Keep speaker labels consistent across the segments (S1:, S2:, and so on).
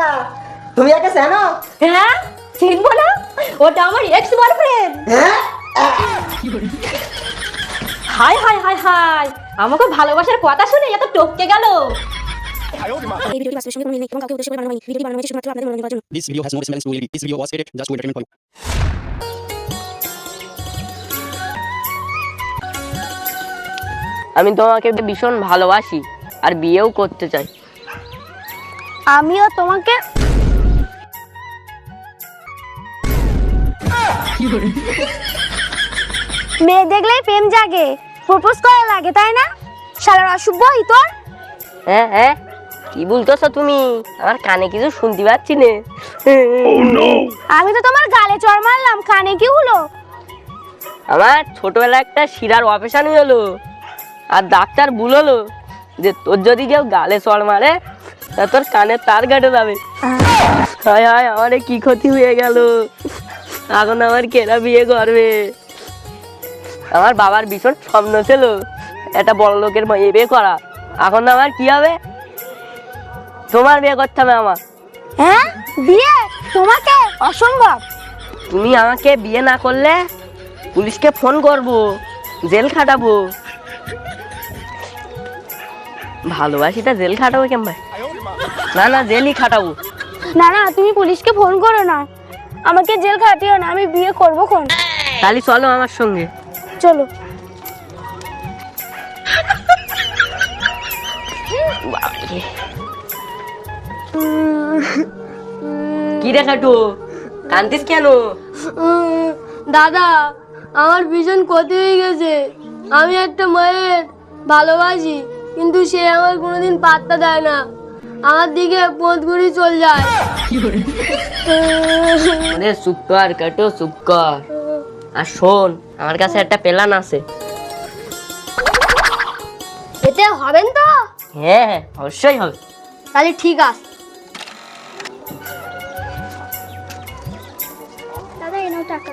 S1: টাকা তুমি একে জানো?
S2: হ্যাঁ চিনবো না, ওটা আমার এক্স বয়ফ্রেন্ড।
S1: হ্যাঁ
S2: হাই হাই হাই হাই, আমাকে ভালোবাসার কথা শুনে এত টপকে গেল।
S3: এই ভিডিওটি বাস্তবের সঙ্গে কোনো মিল নেই এবং কাউকে উদ্দেশ্য করে বানানো হয়নি। ভিডিওটি বানানো হয়েছে শুধুমাত্র আপনাদের মনোরঞ্জন করার জন্য।
S4: This video has no resemblance to reality. This video was created just to entertainment for you.
S5: আমি তোমাকে ভীষণ ভালোবাসি আর বিয়েও করতে চাই।
S6: আমিও তোমাকে মেয়ে দেখলেই প্রেম জাগে, প্রপোজ করা লাগে তাই না? শালার অশুভ তোর।
S5: হ্যাঁ হ্যাঁ, কি বলতেছো তুমি? আমার কানে কিছু শুনতে পাচ্ছি না।
S6: আমি তো তোমার গালে চড় মারলাম, কানে কি হলো?
S5: আমার ছোটবেলায় একটা শিরার অপারেশন হলো আর ডাক্তার বললো যে তোর যদি কেউ গালে চড় মারে তা তোর কানে তার কেটে যাবে। হায় হায়, আমার কি ক্ষতি হয়ে গেল। এখন আমার কেনা বিয়ে করবে? আমার বাবার ভীষণ স্বপ্ন ছিল একটা বড় লোকের মেয়ে বিয়ে করা। এখন আমার কি হবে? তোমার বিয়ে করতে হবে আমার।
S6: হ্যাঁ বিয়ে তোমাকে? অসম্ভব।
S5: তুমি আমাকে বিয়ে না করলে পুলিশকে ফোন করব, জেল খাটাবো। ভালোবাসিটা জেল খাটাবো কেন ভাই? না না, জেলই খাটাবো।
S6: না না, তুমি পুলিশকে ফোন করো না, আমাকে জেল খাটিও না, আমি বিয়ে করবো কোন।
S5: তাহলে চলো আমার সঙ্গে।
S6: চলো।
S5: কি রে খাটু, কান্দিস কেন?
S2: দাদা, আমার ভীষণ ক্ষতি হয়ে গেছে। আমি একটা মায়ের ভালোবাসি, কিন্তু সে আমার কোনোদিন পাত্তা দেয় না, আমার দিকে পথ ঘুরি চল যায়।
S5: মানে চুপ কর কাটু, চুপ কর। আর শোন, আমার কাছে একটা প্ল্যান আছে।
S2: এতে হবেন তো?
S5: হ্যাঁ হ্যাঁ, অবশ্যই হবে।
S2: তাহলে ঠিক আছে।
S6: দাদা এনাও টাকা।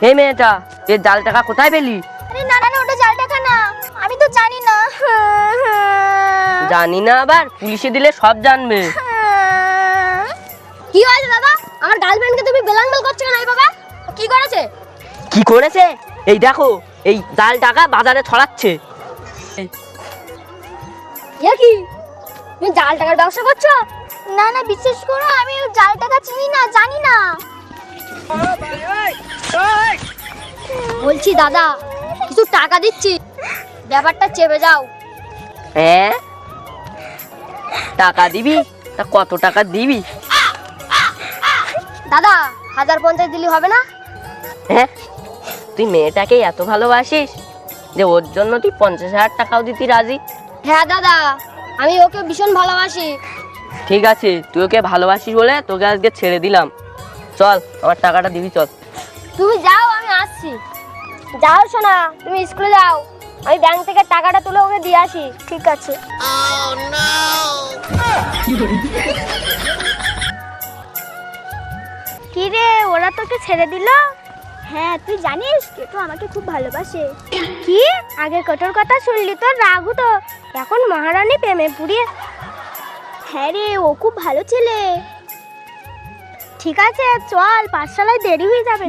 S5: এই মেয়েটা, এ জাল টাকা কোথায় পেলি?
S6: আরে না না না, ওটা জাল টাকা না, আমি তো জানি না।
S5: জানি না আবার? পুলিশে দিলে সব জানবে।
S2: কি হয়েছে দাদা? আমার গার্লফ্রেন্ডকে তুমি বেলাঙ্গল করছো কেন? এই বাবা কি করেছে?
S5: কি করেছে? এই দেখো, এই জাল টাকা বাজারে ছড়াচ্ছে।
S2: এ কি, তুমি জাল টাকার ব্যবসা করছো?
S6: না না, বিশ্বাস করো, আমি জাল টাকা চিনি না, জানি না।
S2: বলছি দাদা, কিছু টাকা দিচ্ছি, ব্যাপারটা চেপে যাও।
S5: হ্যাঁ, টাকা দিবি? তা কত টাকা দিবি?
S2: দাদা 1050 দিলে হবে না?
S5: হ্যাঁ, তুই মেয়েটাকে এত ভালোবাসিস যে ওর জন্য তুই 50,000 টাকাও দিতে রাজি?
S2: হ্যাঁ দাদা, আমি ওকে ভীষণ ভালোবাসি।
S5: ঠিক আছে, তুই ওকে ভালোবাসিস বলে তোকে আজকে ছেড়ে দিলাম। চল, আমার টাকাটা দিবি, চল।
S2: তুমি যাও, আমি আসছি। যাও সোনা, তুমি স্কুলে যাও, আমি ব্যাংক থেকে টাকাটা তুলে ওকে দিয়ে আসি।
S6: ঠিক আছে। কি রে, ওরা তোকে ছেড়ে দিল? হ্যাঁ, তুই জানিস কেটো আমাকে খুব ভালোবাসে। কি আগের কটোর কথা শুনলি তো রাগ হতো, এখন মহারানী প্রেমে পুড়িয়ে। হ্যাঁ রে, ও খুব ভালো ছেলে। ঠিক আছে চল, পাঠশালায় দেরি হয়ে যাবে।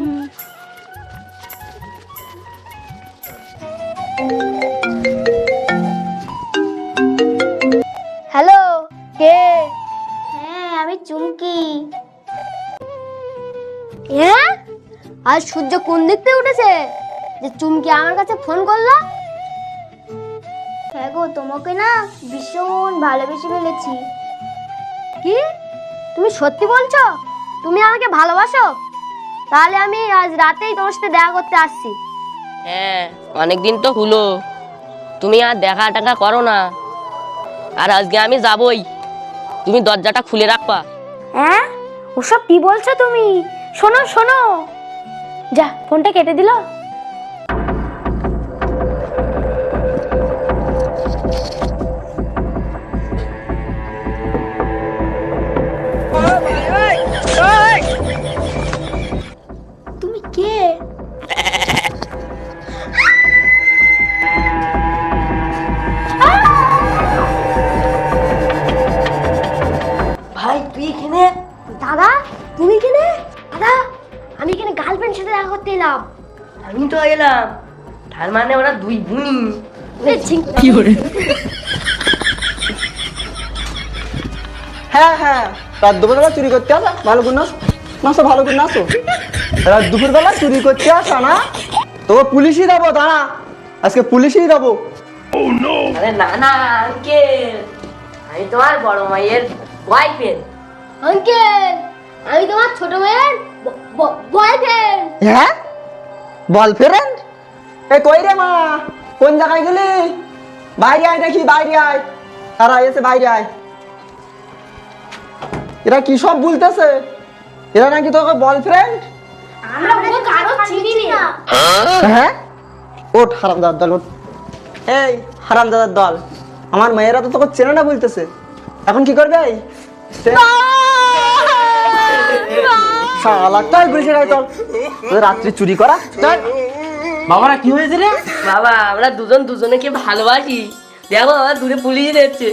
S2: হ্যালো, কে?
S6: হ্যাঁ আমি চুমকি।
S2: হ্যাঁ, আজ সূর্য কোন দিক থেকে উঠেছে যে চুমকি আমার কাছে ফোন করলো?
S6: হ্যাঁ গো, তোমাকে না ভীষণ ভালোবেসে ফেলেছি।
S2: কি, তুমি সত্যি বলছো? তুমি আমাকে ভালোবাসো? তাহলে আমি আজ রাতেই তোমার সাথে দেখা করতে আসছি।
S5: হ্যাঁ, অনেকদিন তো হলো, তুমি আর দেখা টাকা করো না। আর আজকে আমি যাবই, তুমি দরজাটা খুলে রাখবা।
S6: হ্যাঁ, ওসব কি বলছো তুমি? শোনো শোনো। যা, ফোনটা কেটে দিল। তুমি কে? লাভ।
S5: আমি তো এলাম, তার মানে ওরা দুই বুনি।
S1: হ্যাঁ হ্যাঁ, রাত দুপুরবেলা চুরি করতে আসা ভালো করে নাচো, ভালো করে নাচো। রাত দুপুরবেলা চুরি করতে আসা না, তোকে পুলিশই দেবো, দাঁড়া, আজকে পুলিশই দেবো।
S5: আরে না না আঙ্কেল, আমি তোমার বড় মাইয়ের ওয়াইফের।
S2: আঙ্কেল, আমি তোমার ছোট মেয়ের বয়ফ্রেন্ড।
S1: হ্যাঁ, বল ফ্রেন্ড? এ কই রে মা, কোন জায়গায় গেলি? বাইরে আয় দেখি, বাইরে আয়, তারা এসে বাইরে আয়। এরা কি সব বলতেছে? এরা নাকি তোকে বয়ফ্রেন্ড?
S6: আমরা ওকে কারো চিনি না।
S1: হ্যাঁ, ওঠ হারামদাদার দল, ওঠ। এই হারামদাদার দল, আমার মেয়েরা তো তোকে চেনে না বলতেছে, এখন কি করবে? শালা চল পুলিশের কাছে চল, তোদের রাত্রি চুরি করা চল।
S7: বাবারা কি হয়েছে রে?
S5: বাবা আমরা দুজন দুজনেকে ভালোবাসি, দেখো আমার দূরে পুলিশ দেখছে।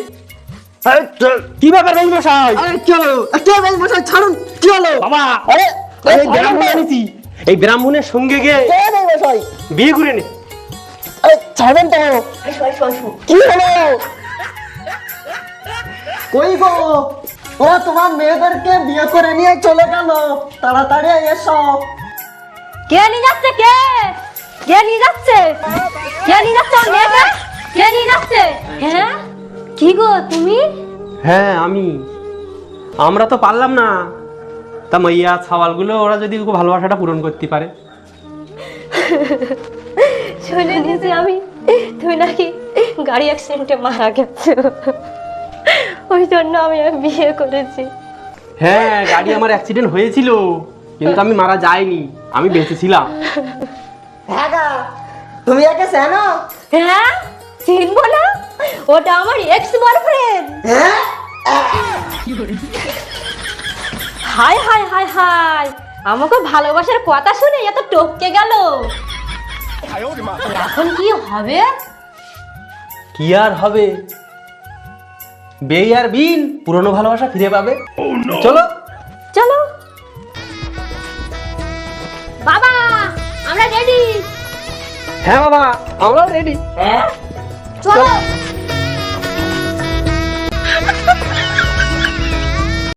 S7: কি ব্যাপার এই মশাই?
S1: আরে কি হলো? কি হলো মশাই, ছাড়ুন, কি হলো?
S7: বাবা,
S1: আরে
S7: আমি ব্রাহ্মণ আনিছি, এই ব্রাহ্মণের সঙ্গে গিয়ে
S1: কে রে মশাই?
S7: বিয়ে করে নে।
S1: আরে ছাড়বেন তো, কি হলো? কই গো, ওরা তোমার মেয়েদেরকে বিয়ে করে নিয়ে চলে গেল, তাড়াতাড়ি এসো।
S2: কে নিয়ে যাচ্ছে? কে কে নিয়ে যাচ্ছে? কে নিয়ে যাচ্ছে আমার মেয়েকে? কে নিয়ে যাচ্ছে? হ্যাঁ, কি গো তুমি?
S7: হ্যাঁ আমি, আমরা তো পারলাম না, তা মাইয়া ছাওয়ালগুলো ওরা যদি ভালোবাসাটা পূরণ করতে পারে।
S2: শুনে নিয়েছি আমি তুমি নাকি গাড়ি অ্যাক্সিডেন্টে মারা গেছো, ওই জন্য আমি বিয়ে করেছি।
S7: হ্যাঁ, গাড়ি আমার অ্যাক্সিডেন্ট হয়েছিল, কিন্তু আমি মারা যাইনি, আমি বেঁচে ছিলাম।
S1: হ্যাঁ গা, তুমি একে চেনো?
S2: হ্যাঁ, চিনবো না? ওটা আমার এক্স বয়ফ্রেন্ড।
S1: হ্যাঁ,
S2: হাই হাই হাই হাই, আমাকে ভালোবাসার কথা শুনে এত টপকে গেল, এখন কি হবে?
S7: কি আর হবে, বেই আর বিন পুরনো ভালোবাসা ফিরে পাবে। চলো
S2: চলো বাবা, আমরা রেডি।
S7: হ্যাঁ বাবা, আমরাও রেডি।
S5: হ্যাঁ
S2: চলো।